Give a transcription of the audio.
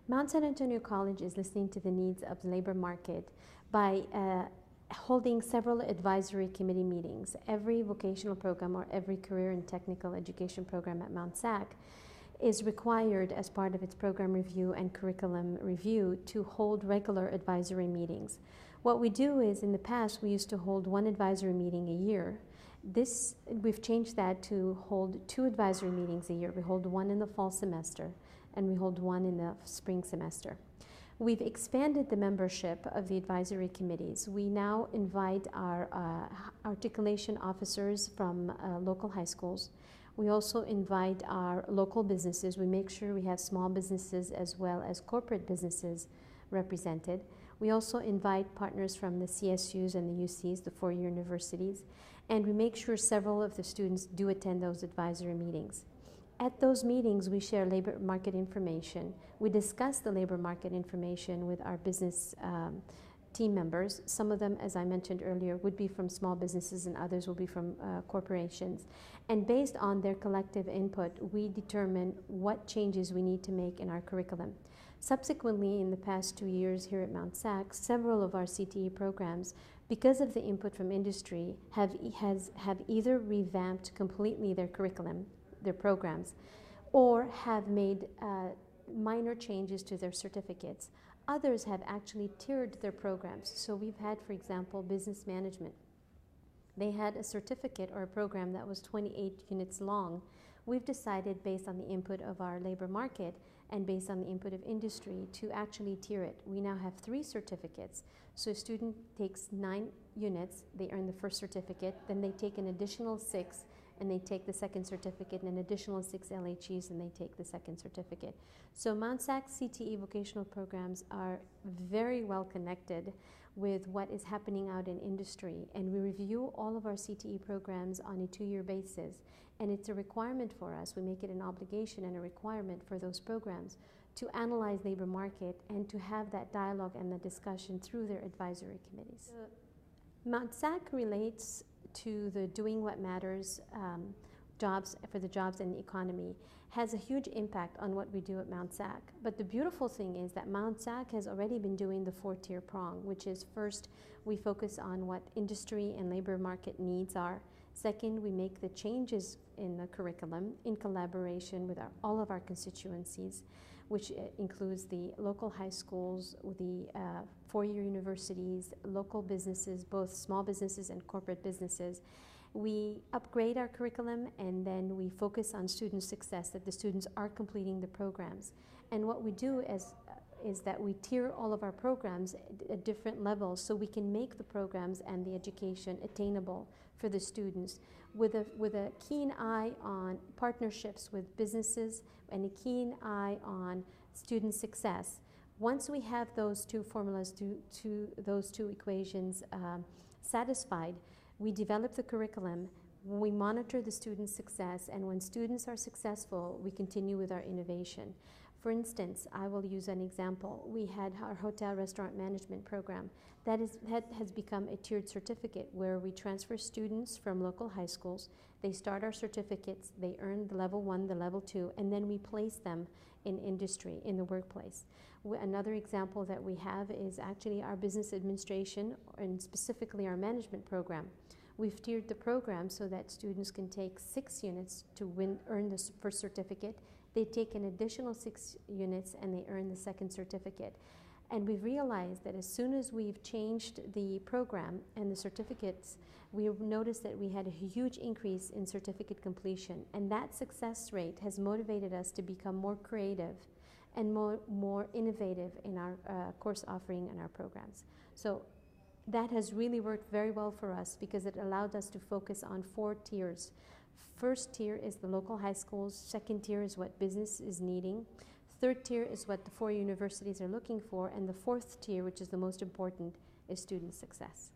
Mount San Antonio College is listening to the needs of the labor market by holding several advisory committee meetings. Every vocational program or every career and technical education program at Mount SAC is required as part of its program review and curriculum review to hold regular advisory meetings. What we do is, in the past, we used to hold one advisory meeting a year. We've changed that to hold 2 advisory meetings a year. We hold one in the fall semester and we hold one in the spring semester. We've expanded the membership of the advisory committees. We now invite our articulation officers from local high schools. We also invite our local businesses. We make sure we have small businesses as well as corporate businesses represented. We also invite partners from the CSUs and the UCs, the 4-year universities, and we make sure several of the students do attend those advisory meetings. At those meetings, we share labor market information. We discuss the labor market information with our business team members. Some of them, as I mentioned earlier, would be from small businesses and others will be from corporations. And based on their collective input, we determine what changes we need to make in our curriculum. Subsequently, in the past 2 years here at Mount SAC, several of our CTE programs, because of the input from industry, have either revamped completely their curriculum, their programs, or have made minor changes to their certificates. Others have actually tiered their programs. So we've had, for example, business management. They had a certificate or a program that was 28 units long. We've decided, based on the input of our labor market and based on the input of industry, to actually tier it. We now have 3 certificates. So a student takes 9 units, they earn the first certificate, then they take an additional 6, and they take the second certificate, and an additional 6 LHEs, and they take the second certificate. So Mount SAC CTE vocational programs are very well connected with what is happening out in industry, and we review all of our CTE programs on a 2-year basis, and it's a requirement for us. We make it an obligation and a requirement for those programs to analyze labor market and to have that dialogue and the discussion through their advisory committees. Mount SAC relates to the Doing What Matters jobs for the jobs and the economy, has a huge impact on what we do at Mount SAC. But the beautiful thing is that Mount SAC has already been doing the 4-tier prong, which is, first, we focus on what industry and labor market needs are. Second, we make the changes in the curriculum in collaboration with all of our constituencies, which includes the local high schools, the 4-year universities, local businesses, both small businesses and corporate businesses. We upgrade our curriculum, and then we focus on student success, that the students are completing the programs. And what we do is that we tier all of our programs at different levels so we can make the programs and the education attainable for the students with a keen eye on partnerships with businesses and a keen eye on student success. Once we have those 2 formulas, those 2 equations satisfied, we develop the curriculum, we monitor the student success, and when students are successful, we continue with our innovation. For instance, I will use an example. We had our hotel restaurant management program that has become a tiered certificate where we transfer students from local high schools. They start our certificates, they earn the level 1, the level 2, and then we place them in industry, in the workplace. Another example that we have is actually our business administration, and specifically our management program. We've tiered the program so that students can take 6 units to earn the first certificate. They take an additional 6 units and they earn the second certificate. And we've realized that as soon as we've changed the program and the certificates, we noticed that we had a huge increase in certificate completion. And that success rate has motivated us to become more creative and more innovative in our course offering and our programs. So that has really worked very well for us because it allowed us to focus on 4 tiers. First tier is the local high schools. Second tier is what business is needing. Third tier is what the 4 universities are looking for. And the 4th tier, which is the most important, is student success.